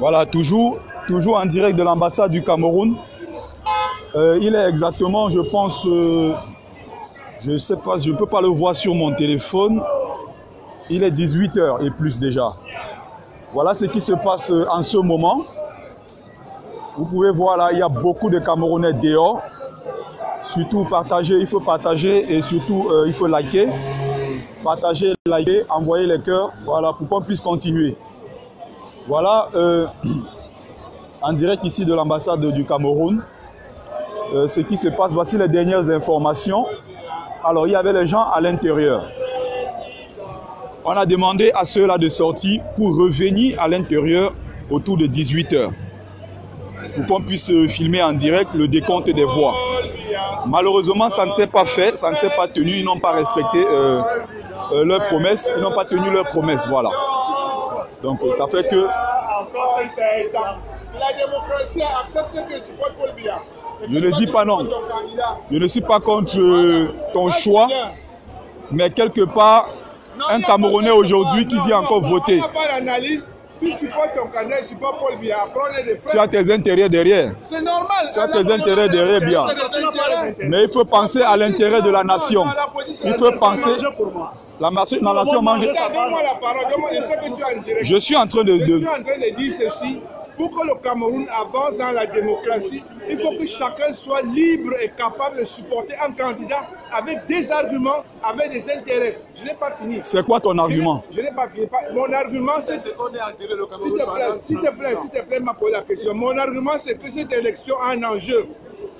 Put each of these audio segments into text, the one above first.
Voilà, toujours en direct de l'ambassade du Cameroun. Il est exactement, je pense, je ne sais pas, je ne peux pas le voir sur mon téléphone. Il est 18 h et plus déjà. Voilà ce qui se passe en ce moment. Vous pouvez voir là, il y a beaucoup de Camerounais dehors. Surtout partager, il faut partager et surtout il faut liker. Partager, liker, envoyer les cœurs, voilà, pour qu'on puisse continuer. Voilà, en direct ici de l'ambassade du Cameroun, ce qui se passe, voici les dernières informations. Alors, il y avait les gens à l'intérieur. On a demandé à ceux-là de sortir pour revenir à l'intérieur autour de 18 h. Pour qu'on puisse filmer en direct le décompte des voix. Malheureusement, ça ne s'est pas fait, ça ne s'est pas tenu, ils n'ont pas respecté leurs promesses, ils n'ont pas tenu leurs promesses, voilà. Donc ça fait que... La démocratie accepte que c'est pas Paul Biya. Je ne dis pas non. Je ne suis pas contre ton choix, mais quelque part, un Camerounais aujourd'hui qui vient encore voter. Tu as tes intérêts derrière. C'est normal. Tu as tes intérêts derrière, bien. Mais il faut penser à l'intérêt de la nation. Il faut penser... La nation mange... Je suis en train de dire ceci. Pour que le Cameroun avance dans la démocratie, il faut que chacun soit libre et capable de supporter un candidat avec des arguments, avec des intérêts. Je n'ai pas fini. C'est quoi ton argument? Je n'ai pas fini. Mon argument, c'est... S'il te plaît, m'a posé la question. Mon argument, c'est que cette élection a un enjeu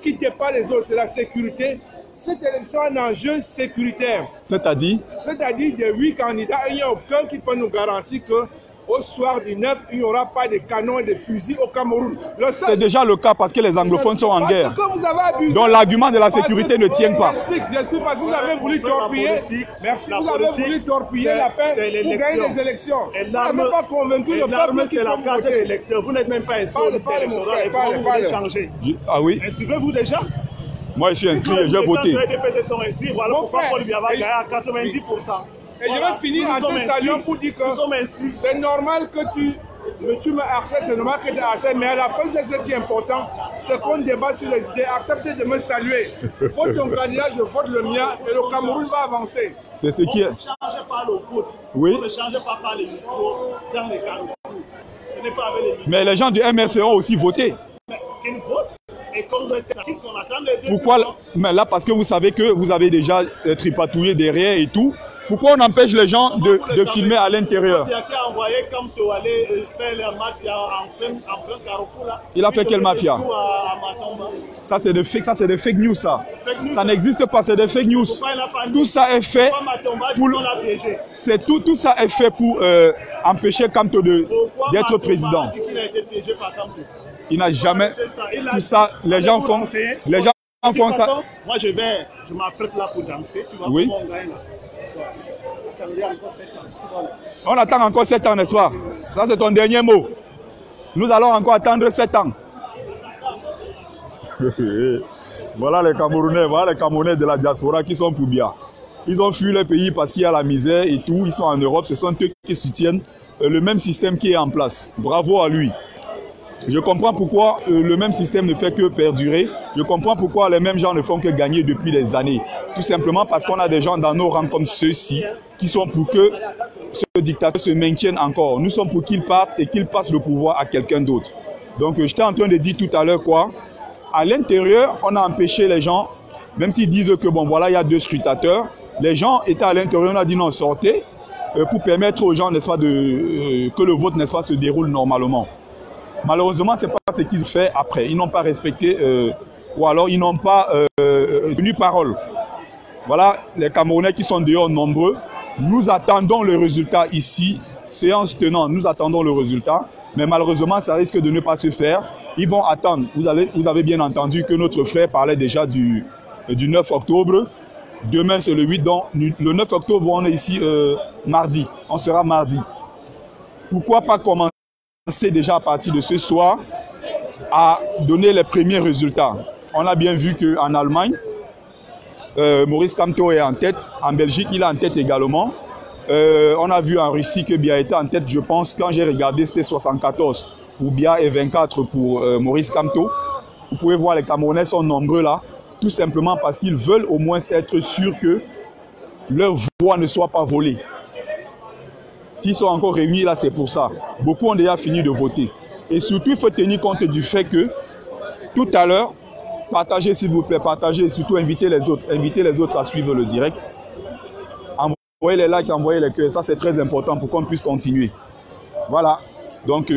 qui dépasse les autres, c'est la sécurité. Cette élection a un enjeu sécuritaire. C'est-à-dire? C'est-à-dire des 8 candidats, il n'y a aucun qui peut nous garantir que au soir du 9, il n'y aura pas de canons et de fusils au Cameroun. C'est déjà le cas parce que les anglophones sont en guerre. Donc l'argument de la sécurité ne tient pas. J'explique parce que vous avez voulu torpiller. Merci, vous avez voulu torpiller la paix pour gagner les élections. Vous n'avez pas convaincu le peuple qu'il faut carte d'électeur. Vous n'êtes même pas inscrit. Parlez. Ah oui? Inscrivez-vous déjà? Moi je suis inscrit et j'ai voté. Voilà pourquoi Paul Biya va gagner à 90%. Et je vais finir en te saluant pour dire que c'est normal que tu me harcèles, c'est normal que tu harcèles, mais à la fin, c'est ce qui est important, c'est qu'on débatte sur les idées. Acceptez de me saluer. Vote ton candidat, je vote le mien, et le Cameroun va avancer. C'est ce qui est. On ne change pas le vote. Oui. On ne change pas par les micros dans les carrefours. Ce n'est pas avec les micros. Mais les gens du MRC ont aussi voté. Mais qu'ils votent. Et qu'on attend les deux. Pourquoi? Mais là, parce que vous savez que vous avez déjà tripatouillé derrière et tout. Pourquoi on empêche les gens de filmer à l'intérieur? Il a fait quelle mafia? Ça c'est des fake news ça. Ça n'existe pas, c'est des fake news. Tout ça est fait pour... Tout ça est fait pour empêcher Kamto d'être président. Il n'a jamais... Tout ça, les gens font... Les gens font ça. Moi je m'apprête là pour danser. Tu vois oui. Comment on gagne là. On attend encore 7 ans, n'est-ce pas? Ça, c'est ton dernier mot. Nous allons encore attendre 7 ans. Voilà les Camerounais de la diaspora qui sont pour bien. Ils ont fui le pays parce qu'il y a la misère et tout. Ils sont en Europe. Ce sont eux qui soutiennent le même système qui est en place. Bravo à lui. Je comprends pourquoi le même système ne fait que perdurer. Je comprends pourquoi les mêmes gens ne font que gagner depuis des années. Tout simplement parce qu'on a des gens dans nos rangs comme ceux-ci qui sont pour que ce dictateur se maintienne encore. Nous sommes pour qu'il parte et qu'il passe le pouvoir à quelqu'un d'autre. Donc j'étais en train de dire tout à l'heure quoi. À l'intérieur, on a empêché les gens, même s'ils disent que bon voilà, il y a 2 scrutateurs. Les gens étaient à l'intérieur, on a dit non, sortez, pour permettre aux gens, n'est-ce pas, que le vote, n'est-ce pas, se déroule normalement. Malheureusement, ce n'est pas ce qu'ils ont fait après. Ils n'ont pas respecté, ou alors ils n'ont pas tenu parole. Voilà les Camerounais qui sont dehors nombreux. Nous attendons le résultat ici, séance tenant, nous attendons le résultat. Mais malheureusement, ça risque de ne pas se faire. Ils vont attendre. Vous avez bien entendu que notre frère parlait déjà du 9 octobre. Demain, c'est le 8. Donc, le 9 octobre, on est ici mardi. On sera mardi. Pourquoi pas commencer déjà à partir de ce soir à donner les premiers résultats? On a bien vu qu'en Allemagne, Maurice Kamto est en tête. En Belgique, il est en tête également. On a vu en Russie que Biya était en tête, je pense, quand j'ai regardé, c'était 74. Biya et 24 pour Maurice Kamto. Vous pouvez voir, les Camerounais sont nombreux là, tout simplement parce qu'ils veulent au moins être sûrs que leur voix ne soit pas volée. S'ils sont encore réunis là, c'est pour ça. Beaucoup ont déjà fini de voter. Et surtout, il faut tenir compte du fait que tout à l'heure, partagez s'il vous plaît, partagez et surtout invitez les autres à suivre le direct. Envoyez les likes, envoyez les cœurs, ça c'est très important pour qu'on puisse continuer. Voilà, donc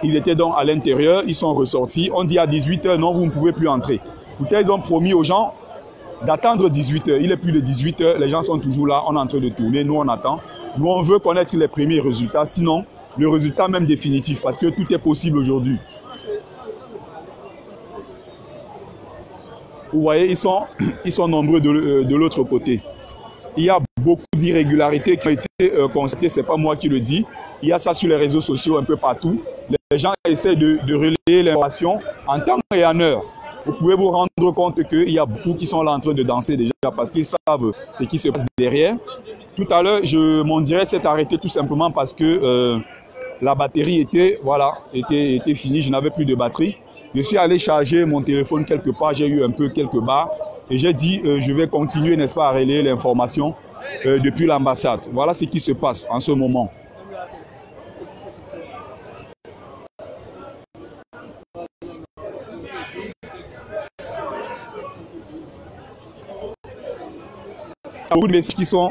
ils étaient donc à l'intérieur, ils sont ressortis. On dit à 18 h, non, vous ne pouvez plus entrer. Peut-être ils ont promis aux gens d'attendre 18 h. Il est plus de 18 h, les gens sont toujours là, on est en train de tourner, nous on attend. Nous on veut connaître les premiers résultats, sinon le résultat même définitif, parce que tout est possible aujourd'hui. Vous voyez, ils sont nombreux de l'autre côté. Il y a beaucoup d'irrégularités qui ont été constatées, ce n'est pas moi qui le dis. Il y a ça sur les réseaux sociaux un peu partout. Les gens essaient de relayer l'information en temps et en heure. Vous pouvez vous rendre compte qu'il y a beaucoup qui sont là en train de danser déjà parce qu'ils savent ce qui se passe derrière. Tout à l'heure, mon direct s'est arrêté tout simplement parce que la batterie était finie, je n'avais plus de batterie. Je suis allé charger mon téléphone quelque part, j'ai eu un peu quelques barres et j'ai dit je vais continuer, n'est-ce pas, à relayer l'information depuis l'ambassade. Voilà ce qui se passe en ce moment. Beaucoup de messages qui sont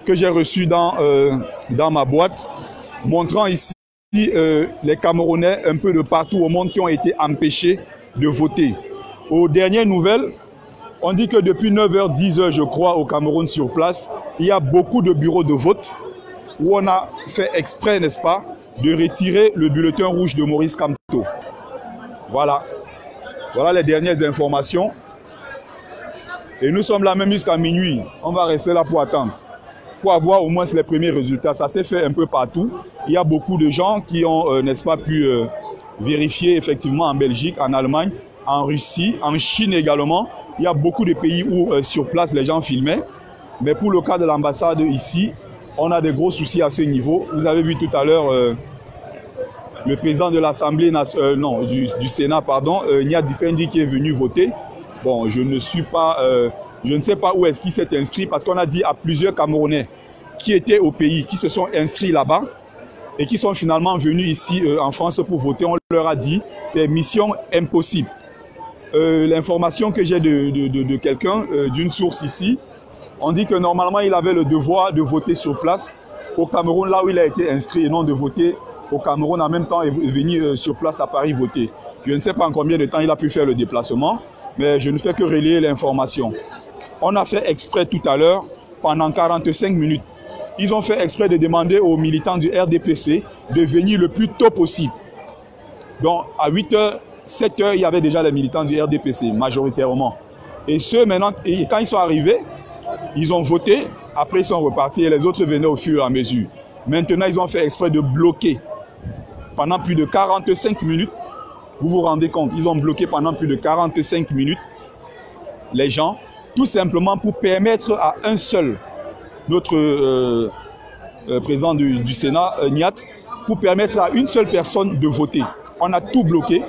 que j'ai reçus dans ma boîte, montrant ici les Camerounais un peu de partout au monde qui ont été empêchés de voter. Aux dernières nouvelles, on dit que depuis 9 h, 10 h, je crois, au Cameroun sur place, il y a beaucoup de bureaux de vote où on a fait exprès, n'est-ce pas, de retirer le bulletin rouge de Maurice Kamto. Voilà. Voilà les dernières informations. Et nous sommes là même jusqu'à minuit. On va rester là pour attendre, pour avoir au moins les premiers résultats. Ça s'est fait un peu partout. Il y a beaucoup de gens qui ont, n'est-ce pas, pu vérifier effectivement en Belgique, en Allemagne, en Russie, en Chine également. Il y a beaucoup de pays où sur place les gens filmaient. Mais pour le cas de l'ambassade ici, on a des gros soucis à ce niveau. Vous avez vu tout à l'heure le président de l'Assemblée nationale, du Sénat, pardon, Niad Difendi, qui est venu voter. Bon, je ne sais pas où est-ce qu'il s'est inscrit parce qu'on a dit à plusieurs Camerounais qui étaient au pays, qui se sont inscrits là-bas et qui sont finalement venus ici en France pour voter. On leur a dit c'est mission impossible. L'information que j'ai de quelqu'un, d'une source ici, on dit que normalement il avait le devoir de voter sur place au Cameroun, là où il a été inscrit, et non de voter au Cameroun en même temps et venir sur place à Paris voter. Je ne sais pas en combien de temps il a pu faire le déplacement, mais je ne fais que relayer l'information. On a fait exprès tout à l'heure, pendant 45 minutes. Ils ont fait exprès de demander aux militants du RDPC de venir le plus tôt possible. Donc à 8 h, 7 h, il y avait déjà les militants du RDPC, majoritairement. Et ceux maintenant, quand ils sont arrivés, ils ont voté, après ils sont repartis et les autres venaient au fur et à mesure. Maintenant, ils ont fait exprès de bloquer pendant plus de 45 minutes. Vous vous rendez compte, ils ont bloqué pendant plus de 45 minutes les gens, tout simplement pour permettre à un seul, notre président du Sénat, Niat, pour permettre à une seule personne de voter. On a tout bloqué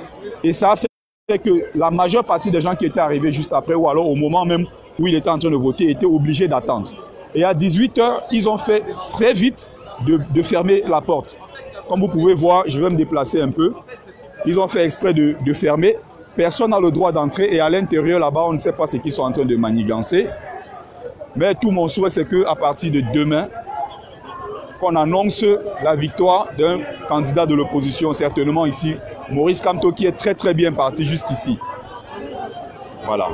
et ça a fait que la majeure partie des gens qui étaient arrivés juste après ou alors au moment même où il était en train de voter étaient obligés d'attendre. Et à 18 h, ils ont fait très vite de fermer la porte. Comme vous pouvez voir, je vais me déplacer un peu. Ils ont fait exprès de fermer. Personne n'a le droit d'entrer et à l'intérieur là-bas, on ne sait pas ce qu'ils sont en train de manigancer. Mais tout mon souhait, c'est qu'à partir de demain, qu'on annonce la victoire d'un candidat de l'opposition, certainement ici, Maurice Kamto, qui est très très bien parti jusqu'ici. Voilà.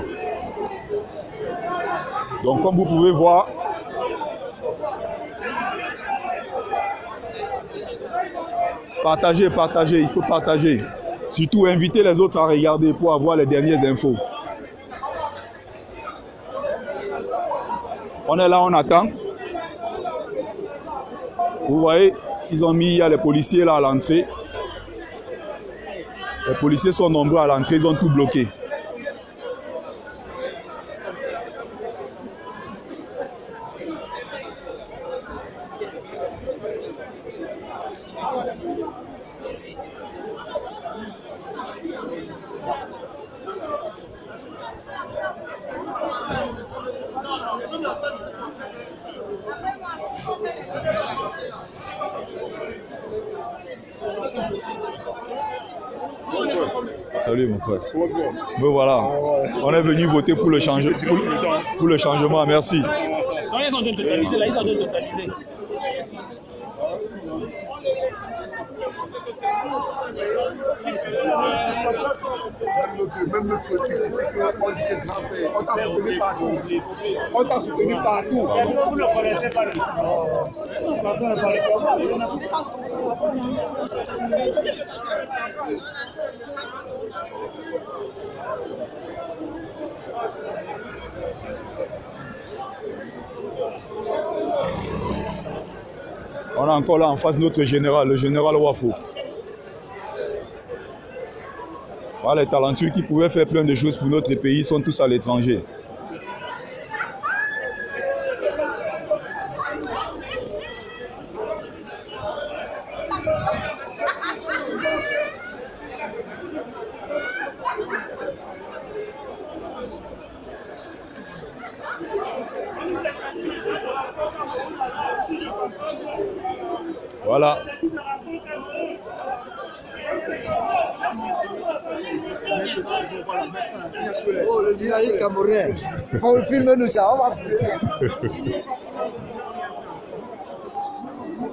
Donc comme vous pouvez voir, partagez, il faut partager. Surtout inviter les autres à regarder pour avoir les dernières infos. On est là, on attend. Vous voyez, ils ont mis, il y a les policiers là à l'entrée. Les policiers sont nombreux à l'entrée, ils ont tout bloqué. Salut mon frère. Mais voilà, on est venu voter pour le changement. Pour le changement, merci. Non, ils sont en train de totaliser, là, ils sont en train de totaliser. Même notre critique, on dit que grand frère, on t'a soutenu partout. On t'a soutenu partout. Vous ne connaissez pas le On a encore là en face notre général, le général Wafo. Voilà, les talentueux qui pouvaient faire plein de choses pour notre pays sont tous à l'étranger. Voilà. Oh, le journaliste camerounais. On filme nous ça, on va.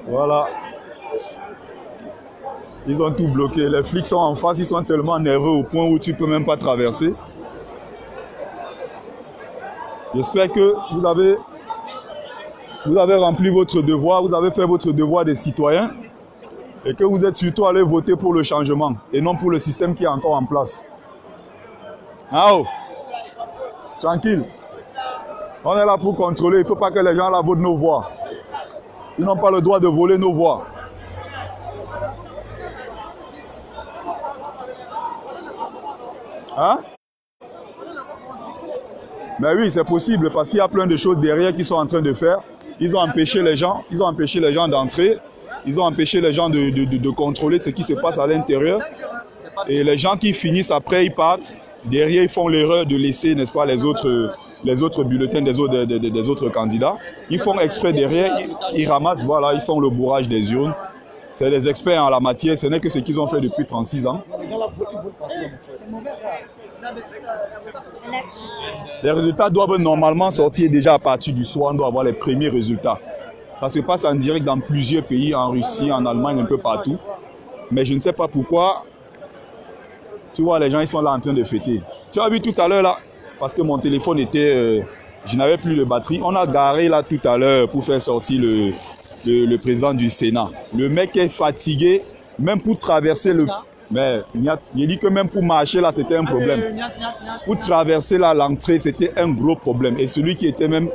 Voilà. Ils ont tout bloqué. Les flics sont en face, ils sont tellement nerveux au point où tu ne peux même pas traverser. J'espère que vous avez rempli votre devoir, vous avez fait votre devoir des citoyens et que vous êtes surtout allés voter pour le changement et non pour le système qui est encore en place. Ah oh, tranquille. On est là pour contrôler, il ne faut pas que les gens là votent nos voix. Ils n'ont pas le droit de voler nos voix. Hein? Mais oui, c'est possible parce qu'il y a plein de choses derrière qu'ils sont en train de faire. Ils ont empêché les gens, d'entrer. Ils ont empêché les gens de contrôler ce qui se passe à l'intérieur. Et les gens qui finissent après, ils partent. Derrière, ils font l'erreur de laisser, n'est-ce pas, les autres bulletins des autres candidats. Ils font exprès derrière, ils ramassent, voilà, ils font le bourrage des urnes. C'est les experts en la matière, ce n'est que ce qu'ils ont fait depuis 36 ans. Les résultats doivent normalement sortir déjà à partir du soir, on doit avoir les premiers résultats. Ça se passe en direct dans plusieurs pays, en Russie, en Allemagne, un peu partout. Mais je ne sais pas pourquoi, tu vois, les gens ils sont là en train de fêter. Tu as vu tout à l'heure là, parce que mon téléphone était, je n'avais plus de batterie. On a garé là tout à l'heure pour faire sortir le président du Sénat. Le mec est fatigué, même pour traverser le... Mais il dit que même pour marcher là, c'était un problème. Pour traverser là l'entrée, c'était un gros problème. Et celui qui était même,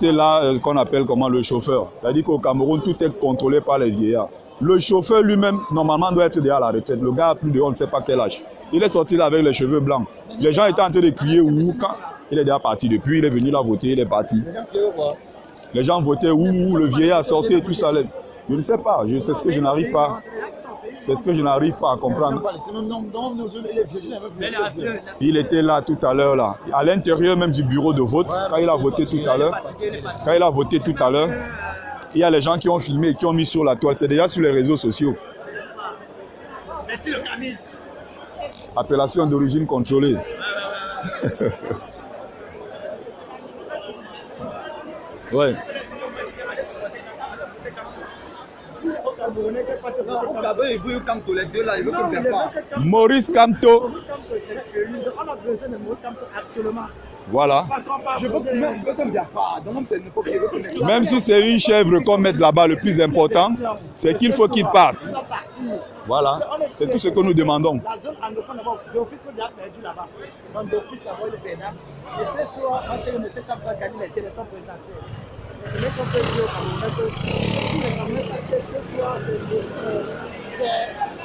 là, qu'on appelle comment, le chauffeur. C'est-à-dire qu'au Cameroun, tout est contrôlé par les vieillards. Le chauffeur lui-même, normalement, doit être déjà à la retraite. Le gars a plus de, on ne sait pas quel âge. Il est sorti là avec les cheveux blancs. Les gens étaient en train de crier ouh quand il est déjà parti. Depuis, il est venu là voter, il est parti. Les gens votaient ouh, le vieillard sortait, tout ça. Je ne sais pas, c'est ce que je n'arrive pas. C'est ce que je n'arrive pas à comprendre. Il était là tout à l'heure, là, à l'intérieur même du bureau de vote, quand il a voté tout à l'heure. Il y a les gens qui ont filmé et qui ont mis sur la toile. C'est déjà sur les réseaux sociaux. Appellation d'origine contrôlée. Ouais. Maurice Kamto. Voilà. Même si c'est une chèvre qu'on met là-bas, le plus important, c'est qu'il faut qu'il parte. Voilà. C'est tout ce que nous demandons. La zone anglophone d'office a perdu là-bas. Donc d'office là-bas le Bénin. Et ce soir, on sait que M. Kamto gagné les élections présidentielles. Ce n'est qu'on peut dire au Cameroun que tous les Camerounais savent que ce soir, c'est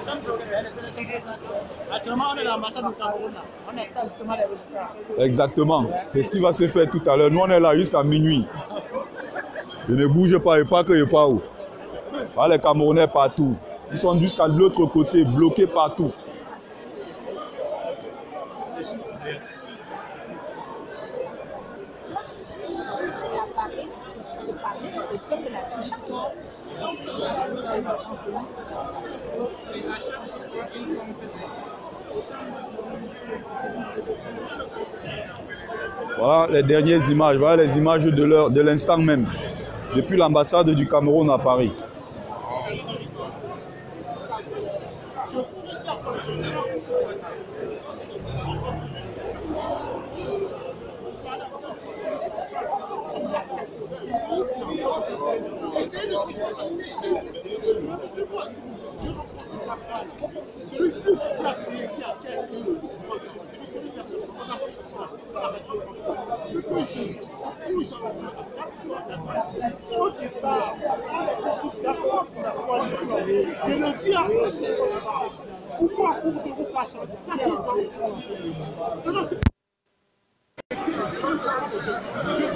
comme les élections présidentielles. Actuellement, on est dans l'ambassade du Cameroun. On attend justement les résultats. Exactement. C'est ce qui va se faire tout à l'heure. Nous, on est là jusqu'à minuit. Je ne bouge pas et pas que je pas où. Voilà, les Camerounais partout. Ils sont jusqu'à l'autre côté, bloqués partout. Voilà les dernières images, voilà les images de l'instant même, depuis l'ambassade du Cameroun à Paris.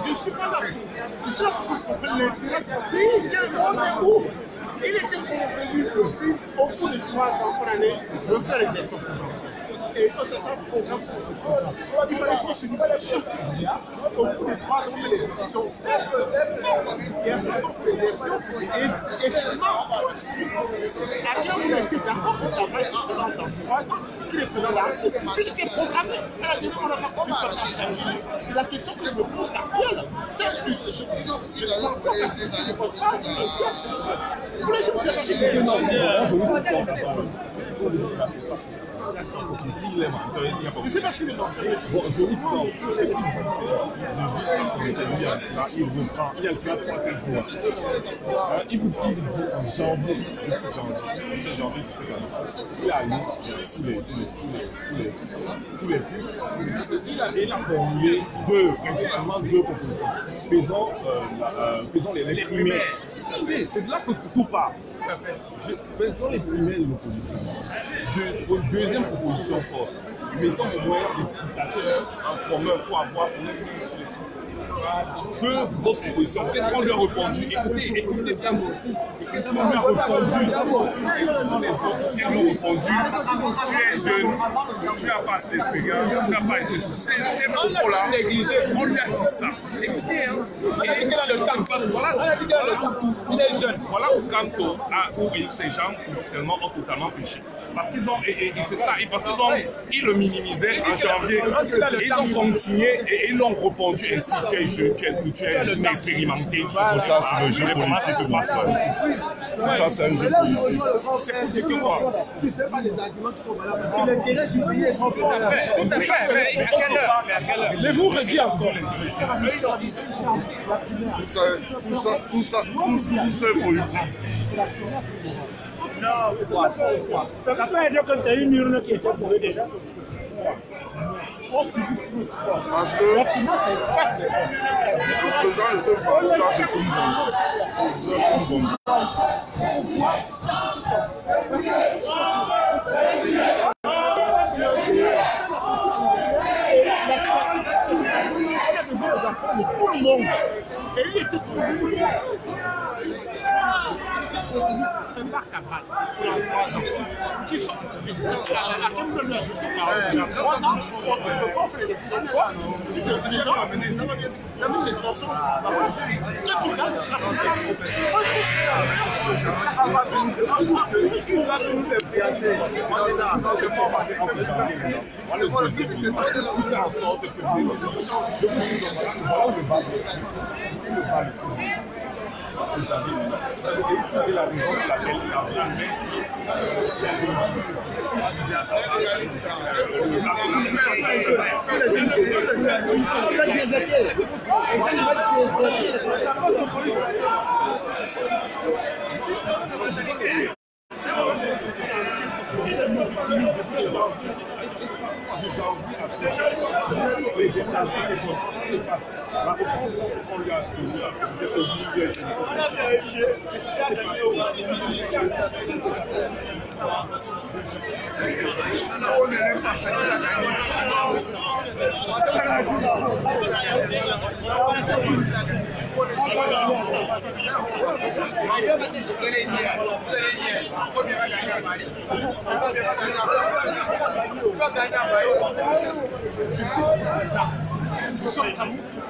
Je suis pas là. Je suis là pour comprendre l'intérêt du pays. Quel où il était convenu au bout de 3 ans pour aller refaire les élections présidentielles. Et c'est ça le programme. Il fallait qu'on se dise au bout de 3 ans, on met les élections fortes. Et après, on fait les élections. Et finalement, à quel moment on était d'accord pour travailler en faisant dans 3 ans qu'il est président de la République. C'est ce qui est programmé. On n'a pas compris parce que la question que je me pose actuelle, c'est que je ne pense pas que je ne pose pas. Vous voulez que je me fasse chier? Je ne sais pas si les gens. Il vous dit en janvier, il a eu tous les buts. Il a formulé principalement deux propositions. Faisons les primaires. C'est de là que tout part. Faisons les primaires de l'opposition. Deuxième proposition forte. Mettons au moins des spectateurs en commun pour avoir deux grosses propositions. Qu'est-ce qu'on lui a répondu? Écoutez bien aussi. Qu'est-ce qu'on lui a répondu? Les officiels lui ont répondu: tu es jeune, tu n'as pas assez d'expérience, tu n'as pas été tout. C'est bon là. On lui a dit ça. Écoutez, hein. Et le temps voilà, il est jeune. Voilà où ces gens officiellement ont totalement péché. Parce qu'ils ont, et c'est ça, parce qu'ils le minimisaient en janvier. Ils ont continué et ils l'ont répondu ainsi: tu es jeune, tu es expérimenté. Tout ça, c'est le jeu politique de Moscou. Ça, c'est un jeu politique. C'est politique quoi? Tu ne sais pas les arguments qui sont valables. Parce que l'intérêt du pays est sans problème. Tout à fait. Mais à quelle heure? Mais vous redis encore. Tout ça est politique. Non, ça peut être que c'est une urne qui était pour eux déjà. Parce que le président de ce parti-là, c'est Koumboum. Tout le monde. Et il était convenu. Un bar Cabral pour 3 ans. Qui sont à quel moment on ne peut pas faire les décisions fortes. Tu te dis non, mais les solutions, que tu gagnes, tu seras Vous savez la raison pour laquelle même si les États-Unis se passent. La réponse qu'on lui a donnée, vous êtes obligé.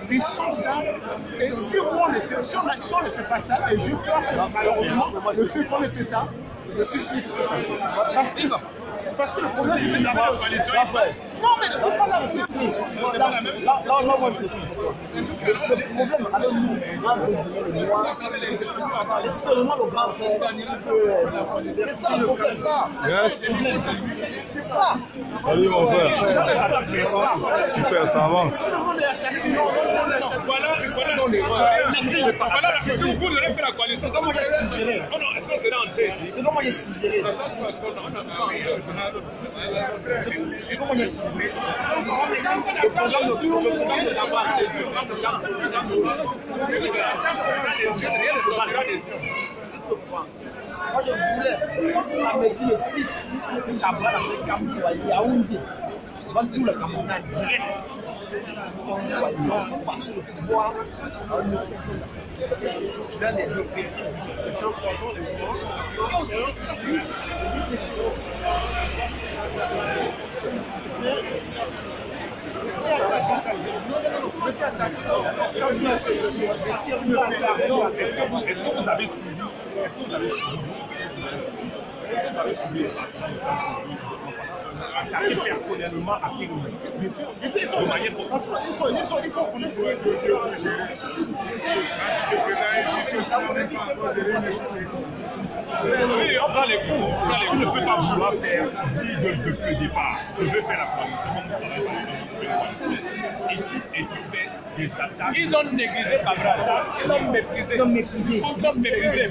les sans-armes, et si on ne fait pas ça, et j'ai peur que malheureusement, le fait qu'on ait fait ça, je suis parce que le problème, c'est que d'avoir... Non, mais c'est pas la même chose. Là, moi, je le suis. Le problème, alors nous, c'est seulement le grand frère. C'est ça. Yes. C'est ça. Salut mon frère. Super, ça avance. Voilà la question. Vous n'avez fait la coalition. C'est comment j'ai suggéré. Non, est-ce qu'on serait entré ici? C'est comment j'ai suggéré. C'est comment j'ai suggéré. Le programme de campagne. Moi je voulais, samedi le 6, que Cabral après Cameroun à Yaoundé. On va tout le Cameroun en direct. Ils vont passer le pouvoir dans les deux pays. Est-ce que vous avez suivi attaquer personnellement à quel moment? Oui, on prend les coups. Tu ne peux pas vouloir faire depuis le départ. Je veux faire la coalition. Et tu fais des attaques. Ils ont négligé par attaque. Ils l'ont méprisé. Ils ont méprisé.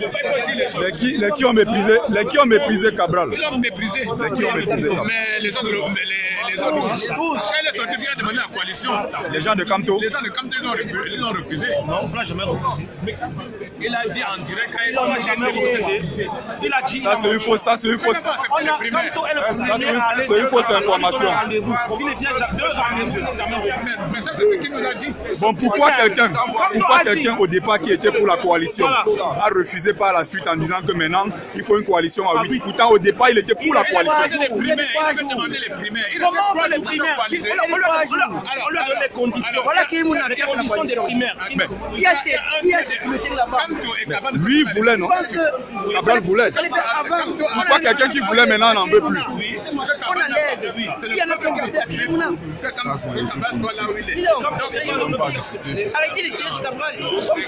Les qui ont méprisé Cabral. Ils l'ont méprisé. Les qui ont méprisé Cabral. Mais les autres, quand les sorties viennent demander la coalition. Les gens de Camto. Les gens de Camto, ils ont refusé. Non, on l'a jamais refusé. Il a dit en direct quand ils ont jamais refusé. Il a dit. Ça, c'est une fausse. Ça, c'est une fausse. C'est une fausse information. Mais ça, c'est ce qu'il nous a dit. Bon, pourquoi quelqu'un au départ qui était pour la coalition a refusé par la suite en disant que maintenant il faut une coalition à 8? Pourtant, au départ, il était pour la coalition. Il avait demandé les primaires. Il avait 3 jours pour coaliser. On lui a donné les conditions. Voilà qui est mon attaque la condition des primaires. Il y a sécurité là-bas. Lui, il voulait, non? Cabral voulait. Pourquoi quelqu'un qui voulait maintenant n'en veut plus? On enlève. Il y en a qui ont été criminels. Arrêtez de tirer sur Cabral. Nous sommes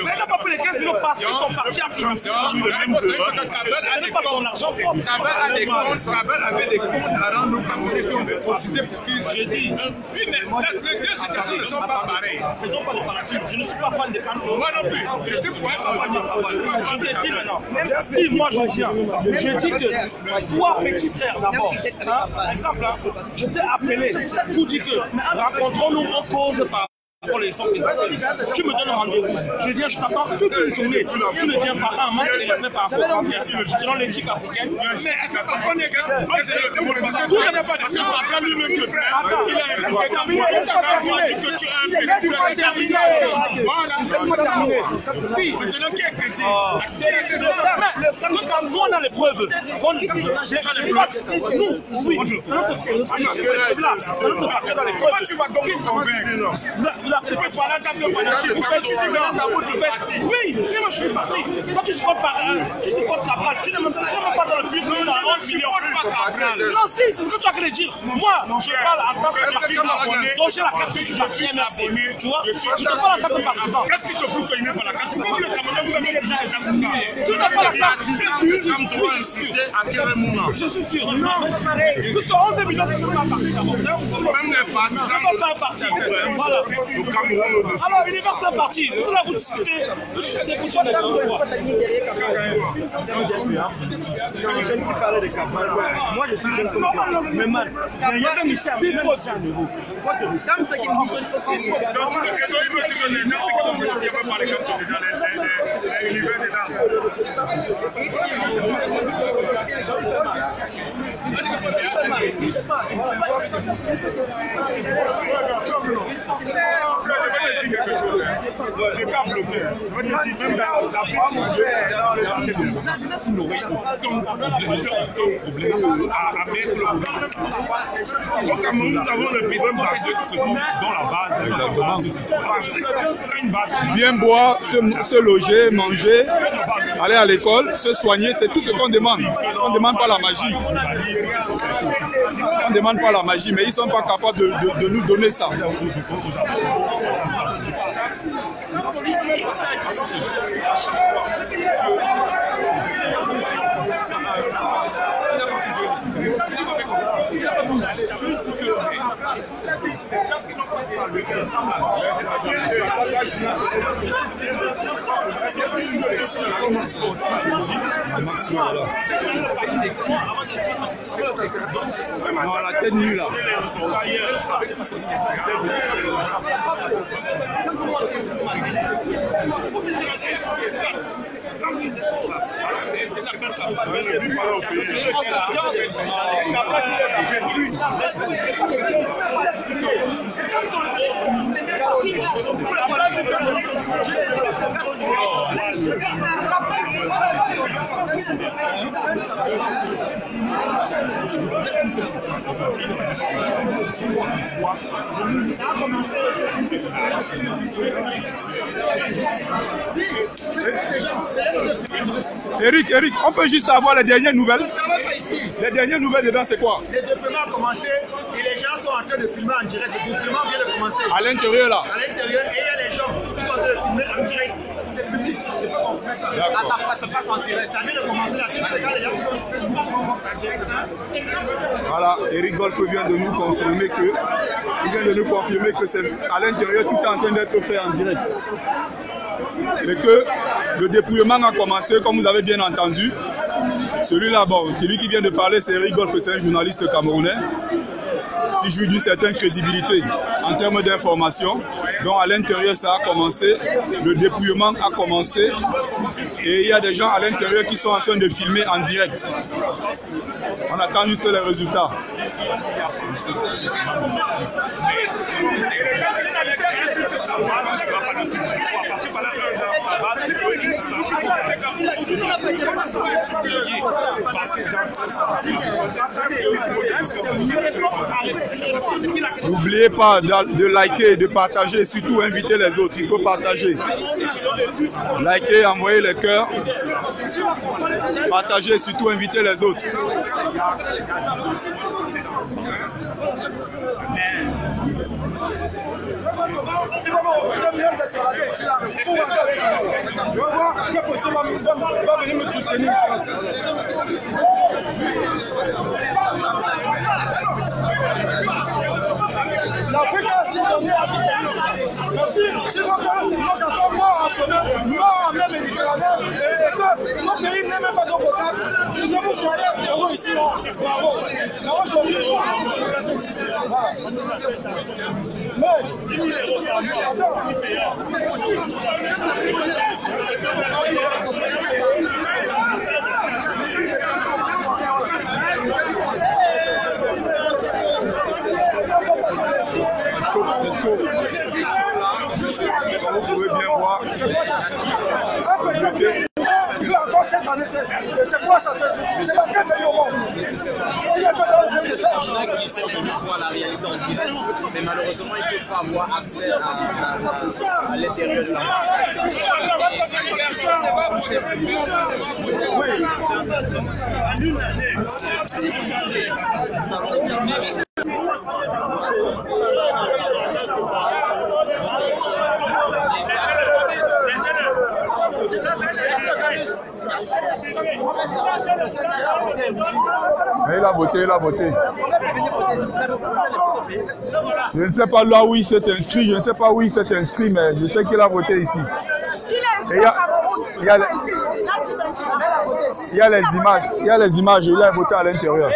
mais non, pas pour les 15 millions parce qu'ils sont partis à financer. Ce n'est pas son argent propre. Cabral avait des comptes à rendre aux Camerounais qui ont déposité pour qu'ils. J'ai dit. Oui, mais les deux situations ne sont pas pareilles. Faisons pas de fanatisme. Je ne suis pas fan de Camto. Moi non plus. Je suis pour je vous ai dit maintenant. Si moi je viens, je dis que toi, petit frère, d'abord, par exemple, je t'ai appelé pour dire que rencontrons-nous en cause par pour les sons présidentielles. Tu me donnes un rendez-vous. Je viens, je t'attends toute une journée. Tu ne viens pas un manque de respect par rapport à selon l'éthique africaine. Mais est-ce que ça sonne égal? Parce que tout n'est pas de ça. Après lui-même, je prends. Il a terminé. Laisse-moi terminer. Si. Maintenant, qui est chrétien? Nous, on a les preuves. Nous, oui. Comment tu vas donc nous convaincre? Tu peux parler en tant que fanatique. Tu dis que parti. Oui, c'est moi je suis parti. Quand tu supportes Cabral, tu n'es même pas dans le but de 11 millions. Non, si, c'est ce que tu as qu'à dire. Moi, je parle en tant que partisan. Donc j'ai la carte du parti MRC. Tu vois, je ne parle pas en tant que partisan. Qu'est-ce qui te prouve qu'il n'est pas la carte? Pourquoi le Cameroun vous avez déjà des gens comme ça? Tu n'as pas la carte. Je suis sûr. Non, puisque 11 millions, c'est même pas un parti d'abord. Même les partisans. C'est pas un parti. Voilà. Alors, Universal Party, vous là vous discutez, vous discutez de quoi? Les jeunes qui parlaient de Cabral, moi je suis jeune comme toi. Mais man, il y a même ici à vous. Donc, il veut dire que les gens, c'est comme vous, il n'y a pas parlé comme toi dans l'univers dedans. Je capte le père. Même dans la jeunesse n'aurait aucun problème à mettre le problème. Au Cameroun, nous avons le besoin de dans la base. Bien boire, se loger, manger, aller à l'école, se soigner, c'est tout ce qu'on demande. On ne demande pas la magie. On ne demande pas la magie, mais ils ne sont pas capables de nous donner ça. Non, la tête nue là. Eric, on peut juste avoir les dernières nouvelles. Les dernières nouvelles dedans, c'est quoi? Les déploiements ont commencé et les gens sont en train de filmer en direct. Les déploiements viennent de commencer. À l'intérieur là? À l'intérieur, et il y a les gens qui sont en train de filmer en direct. C'est public, je peux confirmer ça. Ça passe en direct. Ça vient de commencer là. C'est quand les gens qui sont sur Facebook vont en direct. Voilà, Eric Golf vient de nous confirmer que c'est à l'intérieur, tout est en train d'être fait en direct. Et que le dépouillement a commencé, comme vous avez bien entendu. Celui-là, bon, celui qui vient de parler, c'est Eric Golf, c'est un journaliste camerounais qui joue d'une certaine crédibilité en termes d'information. Donc à l'intérieur, ça a commencé, le dépouillement a commencé et il y a des gens à l'intérieur qui sont en train de filmer en direct. On attend juste les résultats. N'oubliez pas de liker, de partager et surtout inviter les autres. Il faut partager. Liker, envoyer les cœurs. Partager et surtout inviter les autres. L'Afrique a signé à ce pays. Merci. Je vois que nos enfants morts en chemin, morts en mer Méditerranée, et que nos pays n'aiment même pas d'eau potable. Nous devons soigner heureux ici. Bravo. Mais aujourd'hui, mais, C'est chaud. Comme vous pouvez bien voir. Cette année, c'est quoi ça? C'est dans quel pays au monde? Il y a que dans le pays de ça. Il y en a qui essaient de voir la réalité en direct, mais malheureusement, ils ne peuvent pas avoir accès à l'intérieur de l'ambassade. Mais il a voté, il a voté. Je ne sais pas là où il s'est inscrit, je ne sais pas où il s'est inscrit, mais je sais qu'il a voté ici. Il y a les images, il a voté à l'intérieur.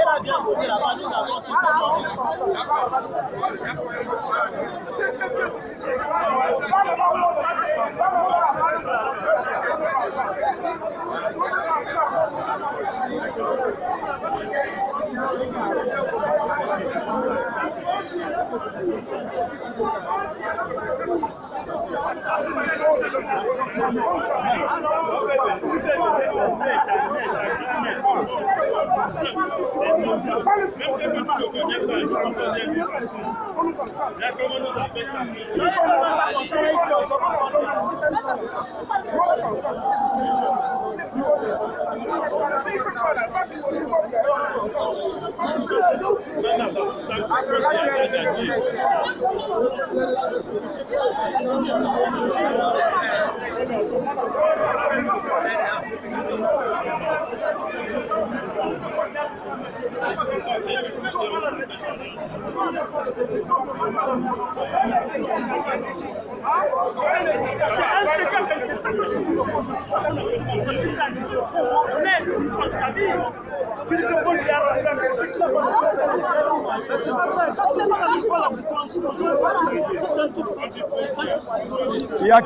Il y a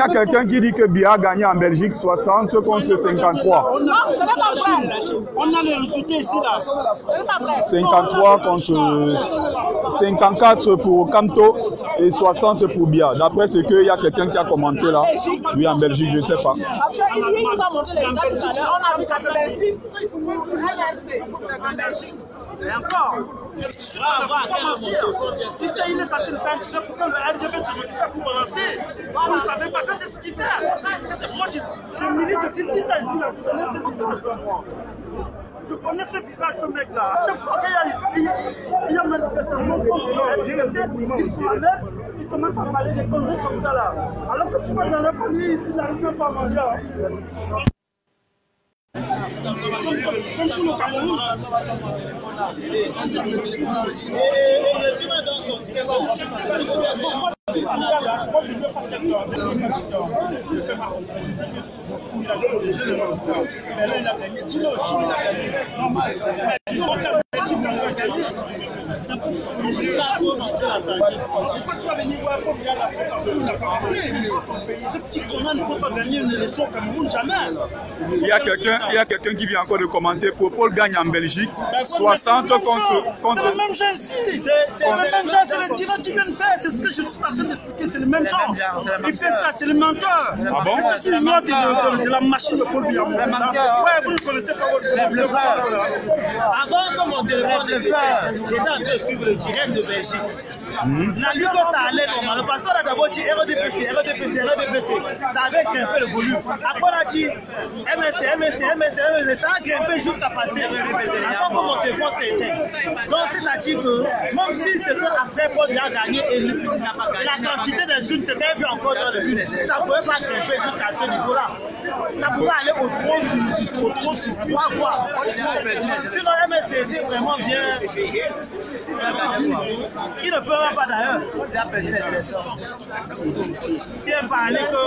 quelqu'un qui dit que Biya a gagné en Belgique 60 contre 53. Non, ce n'est pas vrai. On a les résultats ici là. 53 contre 54 pour Kamto et 60 pour Biya. D'après ce qu'il y a quelqu'un qui a commenté là. Oui, en Belgique, je ne sais pas. Parce qu'il nous a montré les résultats tout à l'heure. On a vu 86. Et encore. Il est en train de faire un tiré pour que le RDB se récupère pour balancer. Vous ne savez pas, ça c'est ce qu'il fait. Moi je milite depuis 10 ans ici, là. Je connais ce visage, ce mec-là. À chaque fois qu'il y a une manifestation contre le RDB, il se relève, il commence à parler des conneries comme ça là. Alors que tu vas dans la famille, il n'arrive même pas à manger. Comme tout le Cameroun. Pourquoi tu vas venir voir pour bien la fois partout, il n'a pas fait. Ce petit connard ne peut pas gagner une élection au Cameroun, jamais. Il y a quelqu'un qui vient encore de commenter. Paul gagne en Belgique 60 contre. C'est le même genre ici. C'est le même genre, c'est le tirage qui vient de faire. C'est ce que je suis en train d'expliquer. C'est le même genre. Il fait ça, c'est le menteur. Ah bon? C'est une note de la machine de Paul Biya. Ouais, vous ne connaissez pas votre bluffeur. Avant, comme on téléphone, j'étais en train de suivre le direct de Belgique. La lutte, quand ça allait normalement, parce qu'on a d'abord dit RDPC, ça avait grimpé le volume. Après, on a dit MSC, ça a grimpé jusqu'à passer. Après, comme mon téléphone s'est éteint. Donc, c'est-à-dire que, même si c'était après Paul Biya a gagné, la quantité des unes s'était vue encore dans le but. Ça ne pouvait pas grimper jusqu'à ce niveau-là. Ça pouvait aller au trop sur 3 fois. Sinon, MSC était vraiment bien. Il ne peut pas d'ailleurs. Il a perdu les élections. Bien parlé que.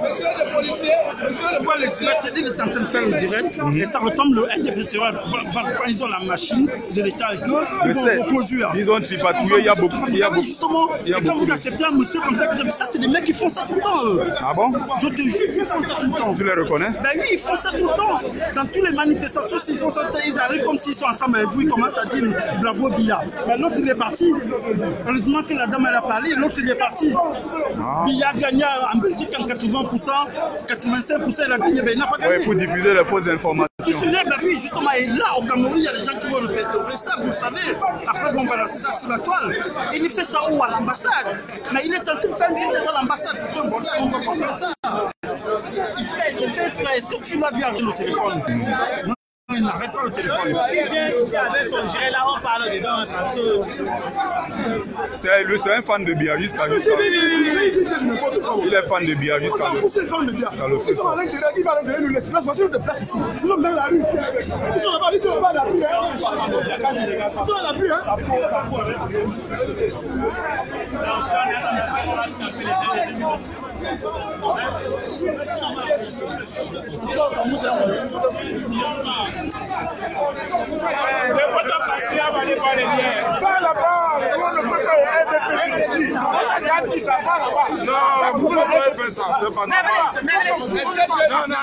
Monsieur le policier, il est en train de faire le direct et ça retombe le NDPC. Ils ont la machine de l'État et qu'ils vont reproduire. Ils ont patrouillé, il y a beaucoup. Justement, et quand vous acceptez un monsieur comme ça, ça c'est des mecs qui font ça tout le temps. Ah bon? Je te jure qu'ils font ça tout le temps. Tu les reconnais? Ben oui, ils font ça tout le temps. Dans toutes les manifestations, s'ils font ça, ils arrivent comme s'ils sont ensemble avec vous, ils commencent à dire bravo Biya. Mais l'autre il est parti. Heureusement que la dame elle a parlé, l'autre il est parti. Biya a gagné en Belgique en 80%, 85%, il a gagné, ben il n'a pas gagné. Oui, pour diffuser les fausses informations. Ben oui, justement, et là au Cameroun, il y a des gens qui vont répéter ça, vous le savez. Après, on va balancer ça sur la toile. Et il fait ça où? À l'ambassade. Mais il est en train de faire un deal dans l'ambassade. Putain, bon, on ne doit pas faire ça. Il fait ça. Est-ce que tu l'as vu avec le téléphone? Non, il n'arrête pas le téléphone. Il vient avec son direct là, on parle dedans. C'est un fan de Biya jusqu'à. Il est fan de Biya jusqu'à. Ils sont fan de Biya. Ils sont à l'intérieur, ils vont nous laisser. Là, voici notre place ici. Ils sont même la rue ici. Ils sont là-bas, à la pluie. Ils sont à la pluie. Ça pas là-bas, on ne peut pas aider ici. dit ça va là-bas. Non, vous ne pouvez faire ça, c'est pas normal.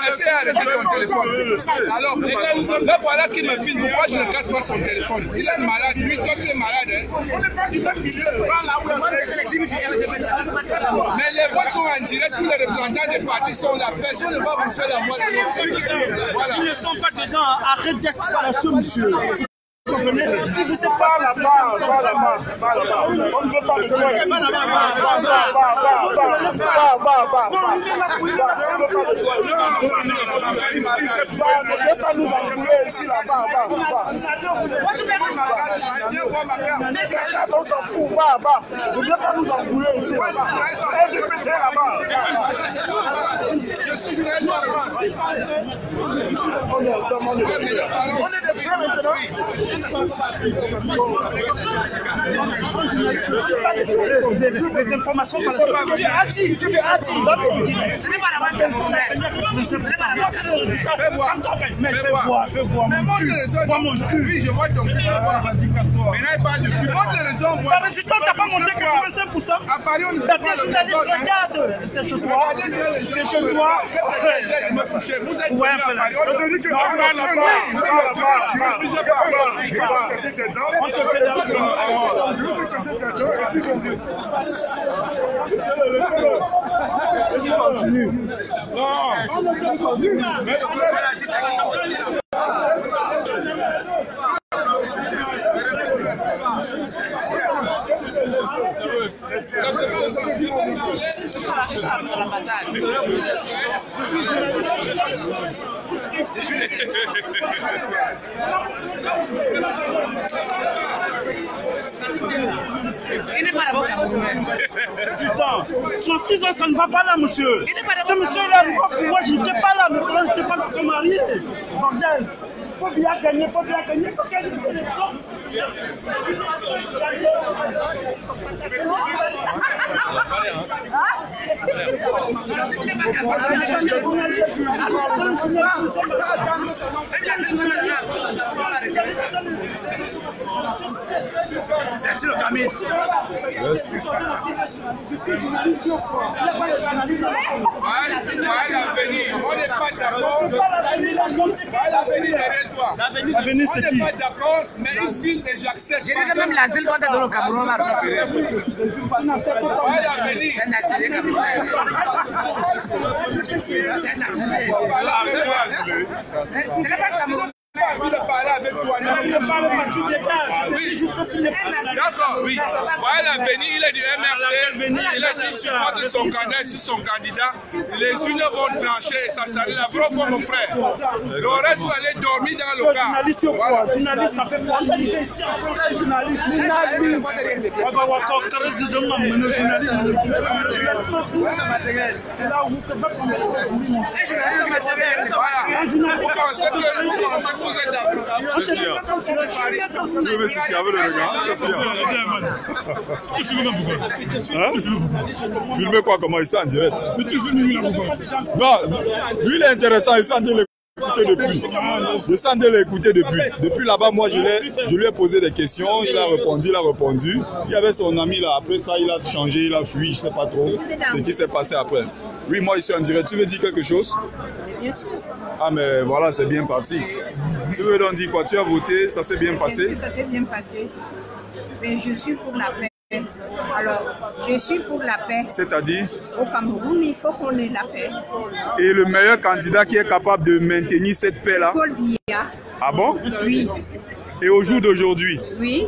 Est-ce que j'ai arrêté ton téléphone? Alors, là voilà qui me filme. Pourquoi je ne casse pas son téléphone? Il est malade, lui, toi tu es malade. Hein? On n'est pas du même milieu. Mais les voix sont en direct, tous les représentants des partis sont là. Personne ne va vous faire la voix. Voilà. Ils ne sont pas dedans. Arrête d'être fallacieux, monsieur. Si vous êtes pas là-bas, on ne veut pas le faire. Ne pas nous embrouiller ici, là-bas. On s'en fout, va. Ne viens pas nous embrouiller ici, là-bas. LDPC là-bas. Je suis journaliste en France. On est des frères maintenant. Les informations sont là. Tu as dit. Ce n'est pas la banque. Fais voir. Mais montre les raisons. Oui, je vois ton cul. Vas-y, casse-toi. Mais là, il parle de cul. Montre les raisons. Mais si toi, tu n'as pas montré 85%. À Paris, on ne fait pas le regarde. C'est chez toi. C'est chez toi. Vous êtes venu à Paris. On te dit que on te fait Il n'est pas là-bas. Putain, 36 ans, ça ne va pas là, monsieur. Ce monsieur, il a le droit. Moi, je n'étais pas là, mais quand je n'étais pas dans son mari. Bordel. Il faut bien gagner, il faut bien gagner. C'est le Camille. Yes. On n'est pas d'accord. L'avenir derrière toi. L'avenir, c'est qui? On n'est pas d'accord, mais il filme et j'accepte. J'ai dit même l'asile quand t'es dans le Cameroun, on va récupérer. C'est un asile camerounais. C'est un asile. Ce n'est pas Cameroun. Envie de parler avec toi. D'accord, oui. Voilà, Béni, il est du MRC. Il est dit sur son candidat, sur son candidat. Les unes vont trancher et ça s'arrête. La vraie fois, mon frère. Le reste, vous allez dormir dans le car. Journaliste, journaliste, ça fait quoi? Ici, après journaliste. Tu veux si avec le regard? Filmer quoi? Comment il est en direct? Non, lui il est intéressant, il est en train de l'écouter depuis. Je suis en train de l'écouter depuis. Depuis là-bas, moi je lui ai posé des questions, il a répondu. Il y avait son ami là, après ça il a changé, il a fui, je ne sais pas trop ce qui s'est passé après. Oui, moi je suis en direct. Tu veux dire quelque chose? Bien sûr. Ah mais voilà, c'est bien parti. Tu veux donc dire quoi? Tu as voté, ça s'est bien passé? Ça s'est bien passé. Mais je suis pour la paix. Alors, je suis pour la paix. C'est-à-dire? Au Cameroun, il faut qu'on ait la paix. Et le meilleur candidat qui est capable de maintenir cette paix-là? Paul Biya. Ah bon? Oui. Et au jour d'aujourd'hui, oui.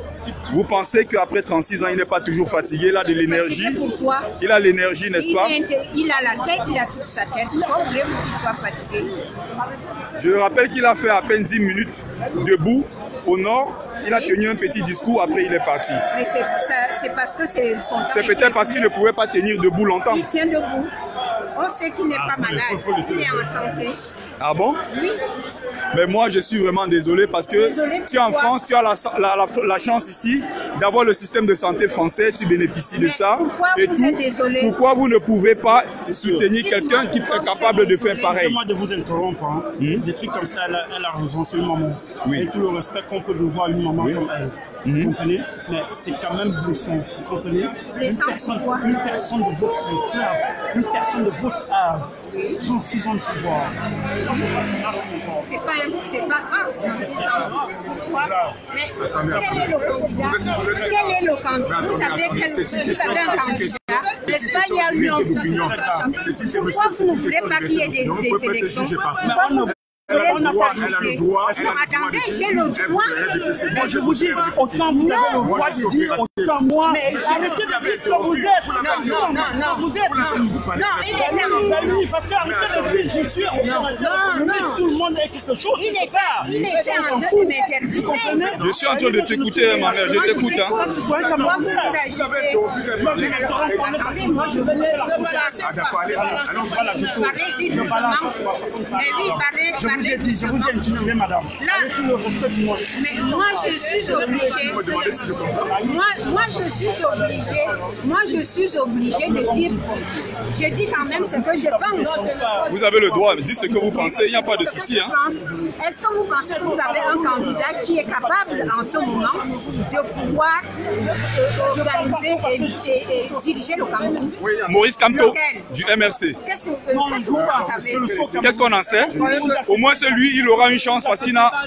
Vous pensez qu'après 36 ans, il n'est pas toujours fatigué? Il a de l'énergie? Pourquoi? Il a l'énergie, n'est-ce pas? Il a la tête, il a toute sa tête. Pourquoi voulez-vous qu'il soit fatigué? Je rappelle qu'il a fait à peine 10 minutes debout au nord. Il a tenu un petit discours, après il est parti. Mais c'est parce que c'est son temps. C'est peut-être parce qu'il ne pouvait pas tenir debout longtemps. Il tient debout. On sait qu'il n'est pas malade, il est en santé. Ah bon? Oui. Mais moi, je suis vraiment désolé parce que tu es en France, tu as la chance ici d'avoir le système de santé français, tu bénéficies de ça. Pourquoi vous êtes désolé? Pourquoi vous ne pouvez pas soutenir quelqu'un qui est capable de faire pareil? Excusez-moi de vous interrompre. Hein. Des trucs comme ça, elle a raison, c'est une maman. Oui. Et tout le respect qu'on peut devoir à une maman comme elle. vous comprenez? Mais c'est quand même blessant, vous comprenez? Une personne de votre club, une personne de votre âge, 36 ans de pouvoir. C'est pas grave, 36 ans de pouvoir. Mais quel est le candidat? Quel est le candidat? Vous savez un candidat? L'Espagne a eu un pouvoir. Pourquoi vous ne voulez pas qu'il y ait des élections? Elle a le droit. Attendez, j'ai le droit. Je vous dis, autant vous avez le droit de dire, autant moi. Mais arrêtez de dire ce que vous êtes. Non. Vous êtes. Non, il était en parce qu'arrêtez de dire, je suis. Non. Tout le monde a quelque chose. Il était en train de m'interdire. Je suis en train de t'écouter, ma mère. Je t'écoute. Moi, vous agitez. Attendez, moi, je veux parlez-y doucement. Mais oui, parlez. Je vous ai intitulé, madame. Là, mais moi, je suis obligée. Moi, je suis obligée de dire. Je dis quand même ce que je pense. Vous avez le droit, dites ce que vous pensez, il n'y a pas de souci. Est-ce que vous pensez que vous avez un candidat qui est capable en ce moment de pouvoir organiser et diriger le Cameroun? Maurice Kamto, du MRC. Qu'est-ce que vous en savez? Qu'est-ce qu'on en sait? Au moins celui, il aura une chance parce qu'il aura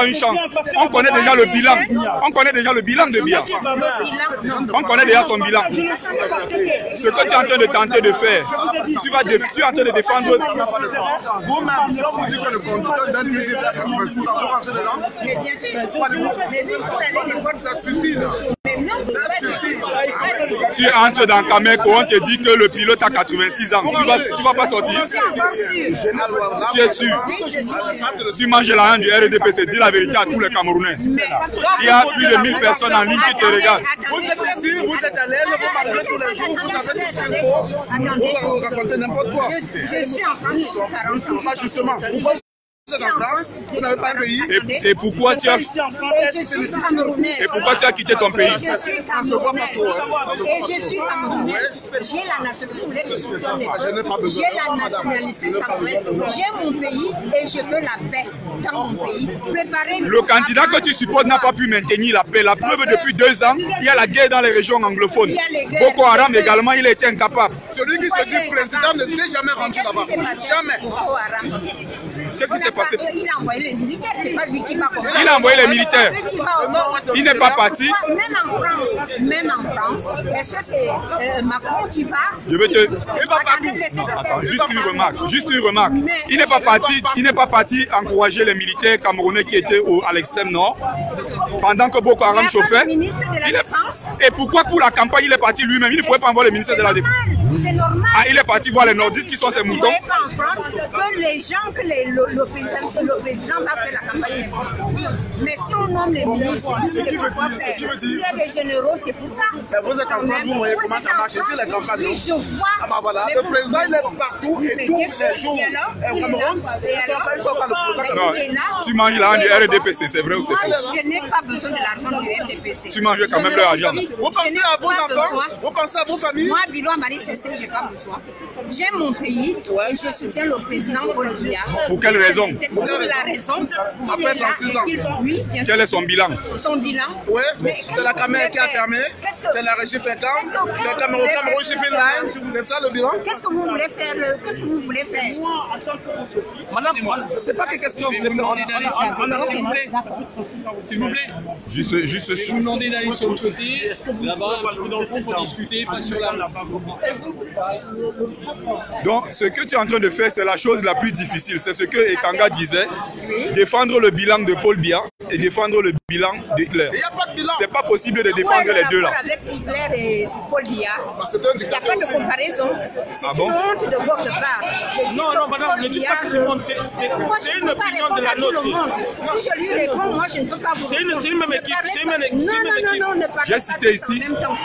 une chance. On connaît déjà le bilan. On connaît déjà le bilan de Biya. On connaît déjà son bilan. Ce que tu es en train de tenter de faire, tu es en train de défendre. Vous-même, si on vous dit que le conducteur d'un TGV à 86 ans, vous rentrez dedans? Mais bien sûr. Ça suicide. Tu entres dans Cameco, on te dit que le pilote a 86 ans. Tu vas pas sortir? Tu es sûr? Tu manges la haine du RDPC, dis la vérité à tous les Camerounais. Il y a plus de 1000 personnes en ligne qui te regardent. Vous êtes ici, vous êtes à l'aise, vous marchez tous les jours, vous avez des infos, vous racontez n'importe quoi. Je suis en France depuis 40 ans. Justement, pourquoi vous êtes en France, vous n'avez pas un pays? Et pourquoi tu as quitté ton pays? Je suis camerounaise. Et je suis camerounaise. J'ai la nationalité. J'ai la nationalité camerounaise. J'ai mon pays et je veux la paix dans mon pays. Le candidat que tu supportes n'a pas pu maintenir la paix. La preuve, depuis 2 ans, il y a la guerre dans les régions anglophones. Boko Haram également, il a été incapable. Celui qui se dit président ne s'est jamais rendu là-bas. Jamais. Qu'est-ce qui s'est passé? Il a envoyé les militaires, c'est pas lui qui va combattre. Il a envoyé les militaires. Il n'est pas parti. Même en France, est-ce que c'est Macron qui va? Je vais te... Attends, juste une remarque. Il n'est pas parti encourager les militaires camerounais qui étaient à l'extrême nord pendant que Boko Haram chauffait. Et pourquoi pour la campagne il est parti lui-même? Il ne pouvait pas envoyer le ministre de la Défense. C'est normal. Ah, il est parti voir les nordistes qui sont ses moutons. Vous ne pas en France que les gens, que le président va faire la campagne. Mais si on nomme les ministres, c'est pour quoi faire? S'il y a des généraux, c'est pour ça. Mais vous êtes en France, vous voyez comment ça marche ici, les campagnes. Oui, je vois. Ah bah voilà, le président il est partout et tous les jours. Au Cameroun, ils sont pas le président. Non, tu manges l'argent du RDPC, c'est vrai ou c'est faux? Moi, je n'ai pas besoin de l'argent du RDPC. Tu manges quand même leur argent. Vous pensez à vos enfants? Vous pensez à vos familles? Moi, Biloua Marie Cessé, je n'ai pas besoin. J'aime mon pays et je soutiens le président Paul Biya. Pour quelle raison? Pour la raison. Après 36 ans. Oui, quel est son bilan? Son bilan. Oui, c'est la caméra qui a fermé. C'est la régie Fécamp. C'est le Cameroun Shipping Line. C'est ça le bilan? Qu'est-ce que vous voulez faire? Qu'est-ce que vous voulez faire? Madame, c'est pas que qu'est-ce que vous voulez faire. S'il vous plaît. Juste je vous demandez d'aller sur l'autre côté, là-bas, un petit peu dans le fond pour discuter, pas sur la. Donc, ce que tu es en train de faire, c'est la chose la plus difficile. C'est ce que Ekanga disait. Défendre le bilan de Paul Biya et défendre le bilan d'Hitler. Il n'y a pas de bilan. C'est pas possible de défendre les deux là. Avec Hitler et Paul Biya, il n'y a pas de comparaison. C'est une honte de votre part. Non, madame, ne dites pas que c'est honte. C'est une opinion de la nôtre. Si je lui réponds, moi, je ne peux pas vous répondre. C'est une même équipe. Non, ne parlez pas en même temps.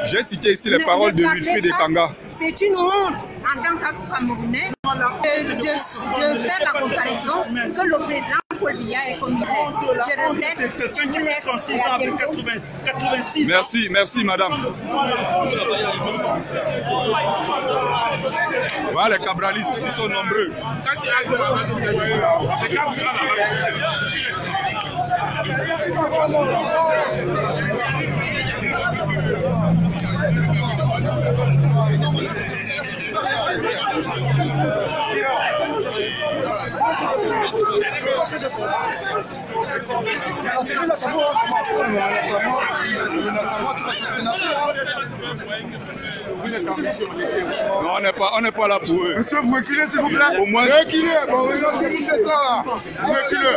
J'ai cité ici les paroles de Wilfried Ekanga. C'est une honte en tant que Camerounais de faire la comparaison que le président Paul Biya est comme il est. Je regrette. Je vous laisse. Merci madame. Voilà les cabralistes, ils sont nombreux. C'est quand tu as la Non, on n'est pas là pour eux. Monsieur, vous reculez s'il vous plaît. Au moins, reculez. Bon, c'est ça là. Vous reculez.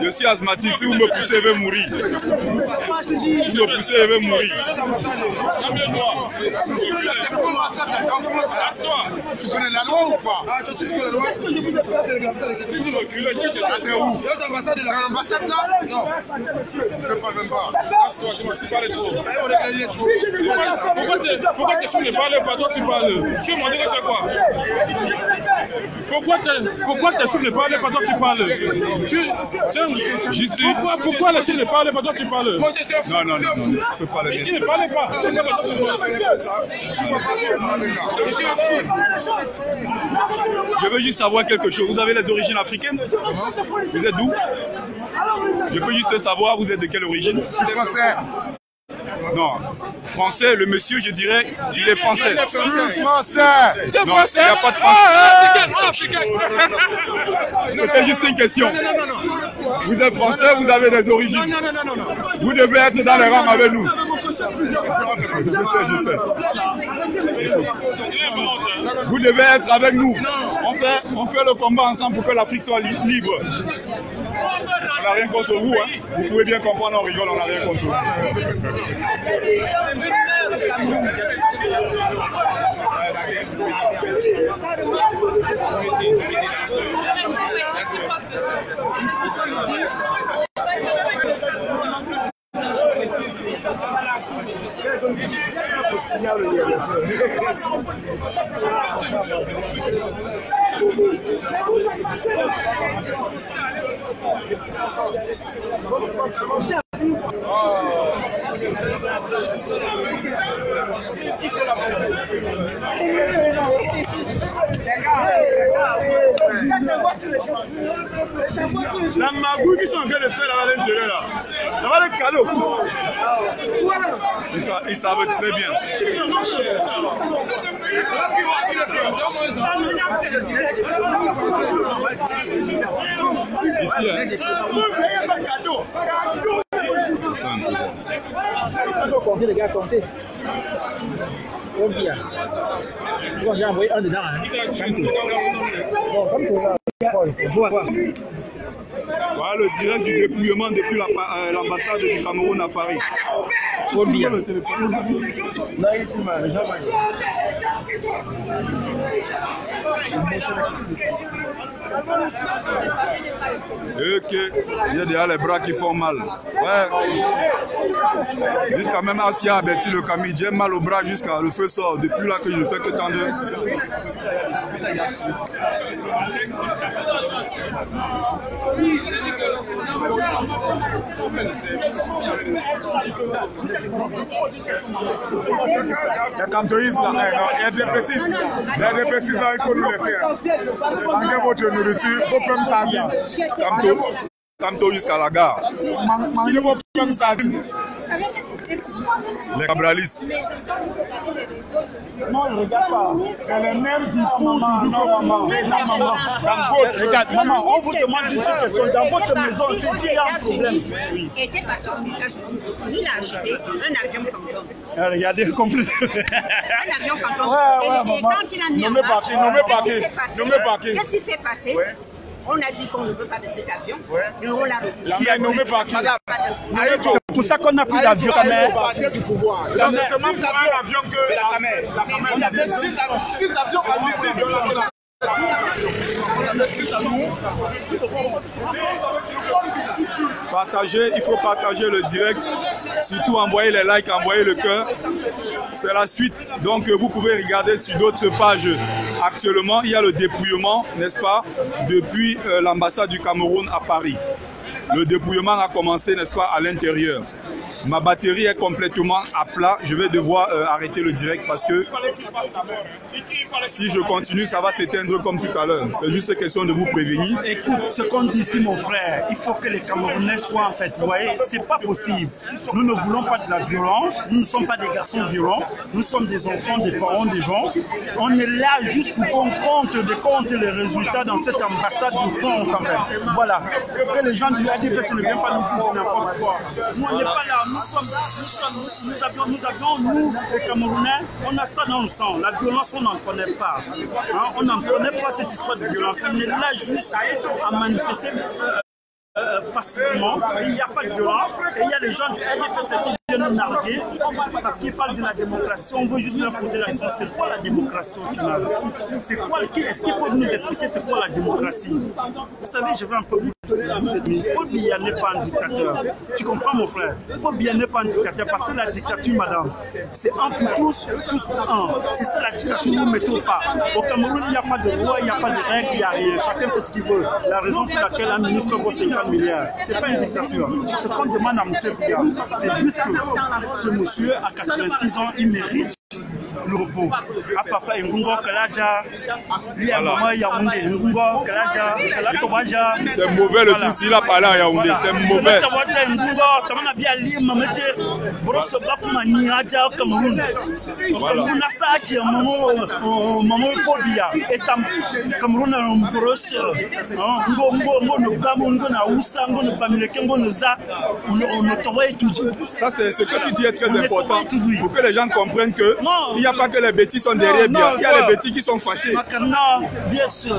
Je suis asthmatique. Si vous me poussez, je vais mourir. Si vous me poussez, je vais mourir. Tu connais la loi ou pas? Ah, tu connais la loi? Si tu recules, tu es où? Tu es à l'ambassade là? Non. Je parle même pas. Assis-toi, tu parles trop. Pourquoi tes choses ne parlent pas? Toi, tu parles. Tu veux me dire que c'est quoi? Pourquoi tes choses ne parlent pas? Toi, tu parles. Pourquoi les choses ne parlent pas? Toi, tu parles. Moi, je suis un fou. Non, je peux pas le dire. Qui ne parle pas? Je suis un fou. Je veux juste savoir quelque chose. Vous avez les origines africaines? Vous êtes d'où? Je peux juste savoir, vous êtes de quelle origine? Je suis français. Non, français, le monsieur, je dirais, il est français. Je suis français. Non, il n'y a pas de français. C'était juste une question. Non. Vous êtes français, vous avez des origines. Non. Vous devez être dans les rangs avec nous. Je sais. Vous devez être avec nous. On fait le combat ensemble pour que l'Afrique soit libre. On n'a rien contre vous, hein. Vous pouvez bien comprendre, on rigole, on n'a rien contre vous. La magouille qui sont en train de faire à l'intérieur là, ça va le calot. Ils savent très bien. Ici, comptez les gars, comptez. Combien? J'ai envoyé un dedans. Bon, comme tout là. Voilà le direct du dépouillement depuis l'ambassade du Cameroun à Paris. Combien? Ok, j'ai déjà les bras qui font mal. Ouais. Dites quand même Asia à Betty le Camille, j'ai mal au bras jusqu'à le feu sort. Depuis là que je ne fais que tendre. Il y a Camtoïs là, il y a des précises. Il y a des précises là, il faut nous laisser. Mangez votre nourriture, vos pommes sardines. Camto jusqu'à la gare. Mangez vos pommes sardines. Les cabralistes. Non, il ne regarde pas. C'est le même discours du gouvernement. Regarde, maman, on vous demande une question. Dans votre maison, s'il y a un problème. Il était parti aux États-Unis. Il a acheté un avion fantôme. Regardez, compris. Un avion fantôme. Ouais, et quand il a mis en marche, qu'est-ce qui s'est passé? On a dit qu'on ne veut pas de cet avion. Et on l'a retiré. C'est pour ça qu'on n'a plus d'avion quand même. Du pouvoir. Il y a 6 avions que la caméra. Il y avait 6 avions à lui. Partagez, il faut partager le direct, surtout envoyer les likes, envoyer le cœur. C'est la suite, donc vous pouvez regarder sur d'autres pages. Actuellement, il y a le dépouillement, n'est-ce pas, depuis l'ambassade du Cameroun à Paris. Le dépouillement a commencé, n'est-ce pas, à l'intérieur. Ma batterie est complètement à plat. Je vais devoir arrêter le direct parce que si je continue, ça va s'éteindre comme tout à l'heure. C'est juste question de vous prévenir. Écoute, ce qu'on dit ici, mon frère, il faut que les Camerounais soient en fait, vous voyez, c'est pas possible. Nous ne voulons pas de la violence, nous ne sommes pas des garçons violents, nous sommes des enfants, des parents, des gens. On est là juste pour qu'on compte les résultats dans cette ambassade de France, en fait. Voilà. Que les gens du ADPS ne viennent pas nous dire n'importe quoi. Nous, on n'est pas là. Nous avions, les Camerounais, on a ça dans le sang. La violence, on n'en connaît pas. Hein? On n'en connaît pas cette histoire de violence. On est là juste à manifester facilement. Il n'y a pas de violence. Et il y a des gens du ADPS qui viennent nous narguer parce qu'ils parlent de la démocratie. On veut juste leur poser la question, c'est quoi la démocratie au final? C'est quoi? Est-ce qu'il faut nous expliquer c'est quoi la démocratie? Vous savez, je vais un peu vous Paul Biya n'est pas un dictateur. Tu comprends, mon frère? Paul Biya n'est pas un dictateur parce que la dictature, madame, c'est un pour tous, tous pour un. C'est ça la dictature, nous ne mettons pas. Au Cameroun, il n'y a pas de loi, il n'y a pas de règles, il n'y a rien. Chacun fait ce qu'il veut. La raison pour laquelle un ministre vaut 50 milliards, ce n'est pas une dictature. Ce qu'on demande à M. Biya, c'est juste que ce monsieur, à 86 ans, il mérite le repos. À papa Ngungo Kalaja, lui à maman Yaoundé, Ngungo Kalaja, Kalatobaja. C'est mauvais le tout s'il a parlé à Yaoundé, c'est mauvais. Ngungo, Tamana Biali, Mamete, Brosse Bakuma Niaja au Cameroun. Au Cameroun, Asaki, Maman Pobia, et Tam Cameroun, Brosse, Ngongo, Nogamo, Ngonausa, Ngonopamileke, Ngonoza, on ne t'envoie tout dit. Ça, c'est ce que tu dis est très important pour que les gens comprennent que. Il n'y a pas que les bêtis sont derrière bien, il y a les bêtis qui sont fâchés. Bien sûr,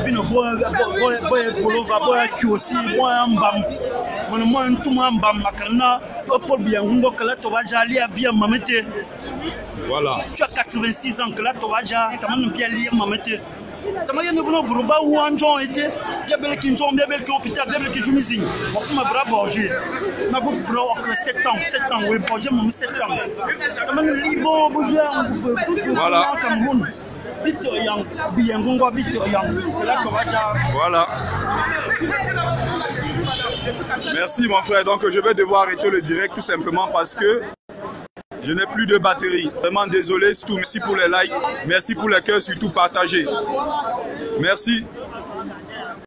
voilà. Tu as 86 ans que là, tu vas bien lire Mamete. Tamaya ne voulons Buruba ou Anjon était, bien bel qui ont bien bel qui hôpital, bien bel qui joue musique. On m'a bravo, j'ai ma boucle bro 7 ans, oui, j'ai mon 7 ans. Tamaya libo, bouger, voilà. Cameroun. Voilà. Merci mon frère, donc je vais devoir arrêter le direct tout simplement parce que je n'ai plus de batterie. Vraiment désolé, surtout merci pour les likes, merci pour les cœurs, surtout partagez. Merci.